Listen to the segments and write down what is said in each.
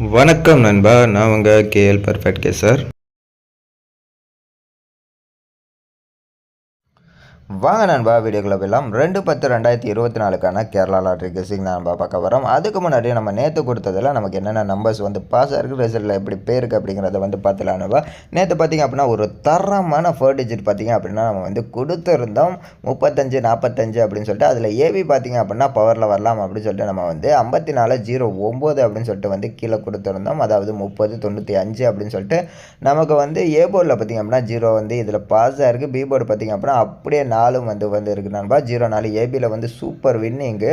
வணக்கம் நண்பா, நான் உங்கள் கேஎல் பர்ஃபெக்ட் கேசர். வாங்க நண்பா, வீடியோக்குள்ள போயிடலாம். 2/10/2024 கேரளா லாட்ரி கெஸிங் நண்பா பார்க்க வரோம். அதுக்கு முன்னாடி நம்ம நேற்று கொடுத்ததில் நமக்கு என்னென்ன நம்பர்ஸ் பாஸ் ஆகிருக்கு, ரிசல்ட்டில் எப்படி பேருக்கு அப்படிங்கிறத பார்த்துலாம் நண்பா. நேற்று பார்த்திங்க அப்படின்னா ஒரு தரமான 4 டிஜிட் பார்த்திங்க அப்படின்னா நம்ம கொடுத்துருந்தோம் 35 45 அப்படின்னு சொல்லிட்டு. அதில் ஏபி பார்த்திங்க அப்படின்னா பவரில் வரலாம் அப்படின்னு சொல்லிட்டு நம்ம 5409 அப்படின்னு சொல்லிட்டு கீழே கொடுத்துருந்தோம். அதாவது 30 95 அப்படின்னு சொல்லிட்டு நமக்கு ஏ போர்டில் பார்த்திங்க அப்படின்னா 0 இதில் பாஸ் ஆகிருக்கு. பி போர்டு பார்த்திங்க அப்படின்னா அப்படியே 4 இருக்கு நண்பா. 04 ஏபியில் சூப்பர் வின்னிங்கு.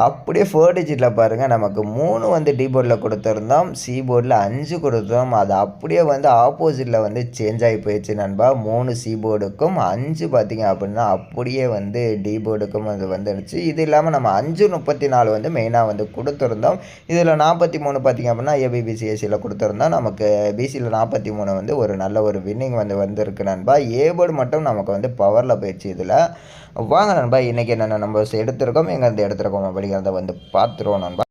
அப்படியே 4 டிஜிட்டில் பாருங்கள், நமக்கு 3 டி போர்டில் கொடுத்துருந்தோம், சி போர்டில் 5 கொடுத்தோம். அது அப்படியே ஆப்போசிட்டில் சேஞ்ச் ஆகி போயிடுச்சு நண்பா. 3 சி போர்டுக்கும் 5 பார்த்திங்க அப்படின்னா அப்படியே டி போர்டுக்கும் வந்துருச்சு. இது இல்லாமல் நம்ம 5/34 மெயினாக கொடுத்துருந்தோம். இதில் 43 பார்த்திங்க அப்படின்னா ஏபிபிசிஎஸ்சியில் கொடுத்துருந்தோம். நமக்கு பிசியில் 43 ஒரு நல்ல ஒரு வின்னிங் வந்திருக்கு நண்பா. ஏ போர்டு மட்டும் நமக்கு பவரில் போயிடுச்சு. இதில் வாங்க நண்பா, இன்றைக்கி என்னென்ன நம்பர்ஸ் எடுத்திருக்கோம், எங்கேருந்து எடுத்துருக்கோம் அப்படிங்கிறத பார்த்துருவோம் நண்பா.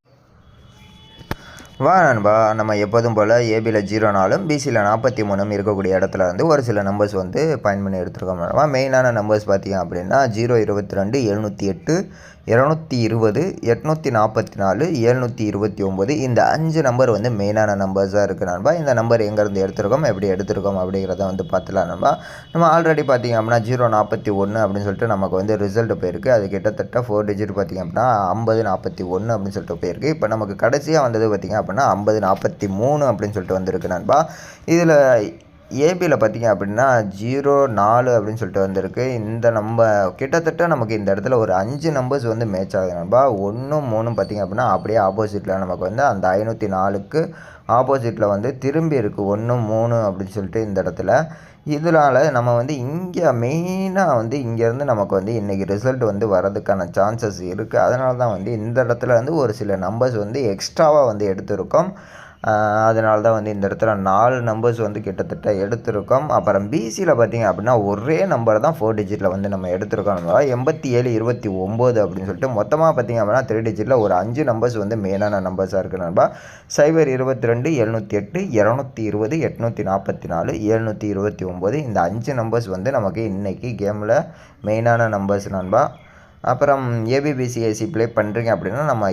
நண்பா, நம்ம எப்போதும் போல் ஏபியில் 04 பிசியில் 43 இருக்கக்கூடிய இடத்துல ஒரு சில நம்பர்ஸ் பாயிண்ட் பண்ணி எடுத்துருக்கோம் நண்பா. மெயினான நம்பர்ஸ் பார்த்திங்க அப்படின்னா 022 708 220 844 729 இந்த 5 நம்பர் மெயினான நம்பர்ஸாக இருக்குது நண்பா. இந்த நம்பர் எங்கேருந்து எடுத்துருக்கோம், எப்படி எடுத்துருக்கோம் அப்படிங்கிறத பார்த்துலாம் நண்பா. நம்ம ஆல்ரெடி பார்த்திங்க அப்படின்னா 041 அப்படின்னு சொல்லிட்டு நமக்கு ரிசல்ட் போயிருக்கு. அது கிட்டத்தட்ட 4 டிஜிட் பார்த்திங்க அப்படின்னா 5041 அப்படின்னு சொல்லிட்டு போயிருக்கு. இப்போ நமக்கு கடைசியாக வந்தது பார்த்திங்க அப்படின்னா 5043 அப்படின்னு சொல்லிட்டு வந்திருக்கு நண்பா. இதில் ஏபியில் பார்த்திங்க அப்படின்னா 04 அப்படின்னு சொல்லிட்டு வந்திருக்கு. இந்த கிட்டத்தட்ட நமக்கு இந்த இடத்துல ஒரு 5 நம்பர்ஸ் மேட்ச் ஆகுது நண்பா. 1 3 பார்த்திங்க அப்படின்னா அப்படியே ஆப்போசிட்டில் நமக்கு அந்த 504க்கு ஆப்போசிட்டில் திரும்பி இருக்குது 1 3 அப்படின்னு சொல்லிட்டு இந்த இடத்துல. இதனால் நம்ம இங்கே மெயினாக இங்கேருந்து நமக்கு இன்றைக்கி ரிசல்ட் வரதுக்கான சான்சஸ் இருக்குது. அதனால தான் இந்த இடத்துல ஒரு சில நம்பர்ஸ் எக்ஸ்ட்ராவாக எடுத்திருக்கோம். அதனால தான் இந்த இடத்துல 4 நம்பர்ஸ் கிட்டத்தட்ட எடுத்திருக்கோம். அப்புறம் பிசியில் பார்த்திங்க அப்படின்னா ஒரே நம்பர் தான் 4 டிஜிட்டில் நம்ம எடுத்திருக்கோம். 87 29 அப்படின்னு சொல்லிட்டு மொத்தமாக பார்த்திங்க அப்படின்னா 3 டிஜிட்டில் ஒரு 5 நம்பர்ஸ் மெயினான நம்பர்ஸாக இருக்குது நண்பா. 022 708 220 844 729 இந்த 5 நம்பர்ஸ் நமக்கு இன்றைக்கி கேமில் மெயினான நம்பர்ஸ் நண்பா. அப்புறம் ஏபிபிசிஎஸ்சி ப்ளே பண்ணுறீங்க அப்படின்னா நம்ம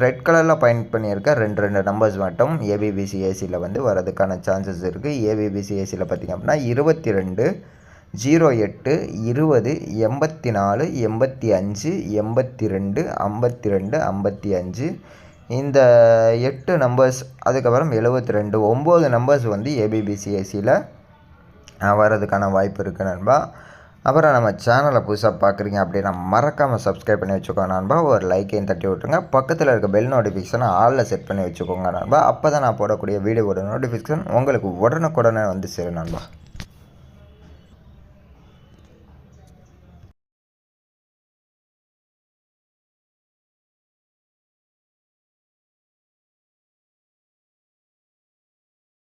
ரெட் கலரில் பாயிண்ட் பண்ணியிருக்க 2 நம்பர்ஸ் மட்டும் ஏபிபிசிஎஸ்சியில் வரதுக்கான சான்சஸ் இருக்குது. ஏபிபிசிஎஸ்சியில் பார்த்திங்க அப்படின்னா 22 08 20 84 85 82 52 55 இந்த 8 நம்பர்ஸ். அதுக்கப்புறம் 72 9 நம்பர்ஸ் ஏபிபிசிஎஸ்சியில் வர்றதுக்கான வாய்ப்பு இருக்குது நண்பா. அப்புறம் நம்ம சேனலை புதுசாக பார்க்குறீங்க அப்படின்னா மறக்காமல் சப்ஸ்கிரைப் பண்ணி வச்சுக்கோங்க நண்பா. ஒரு லைக்கையும் தட்டி விட்டுருங்க. பக்கத்தில் இருக்க பெல் நோட்டிஃபிகேஷனை ஆளில் செட் பண்ணி வச்சுக்கோங்க நண்பா. அப்போ தான் நான் போடக்கூடிய வீடியோவோட நோட்டிஃபிகேஷன் உங்களுக்கு உடனுக்குடனே சேரும் நண்பா.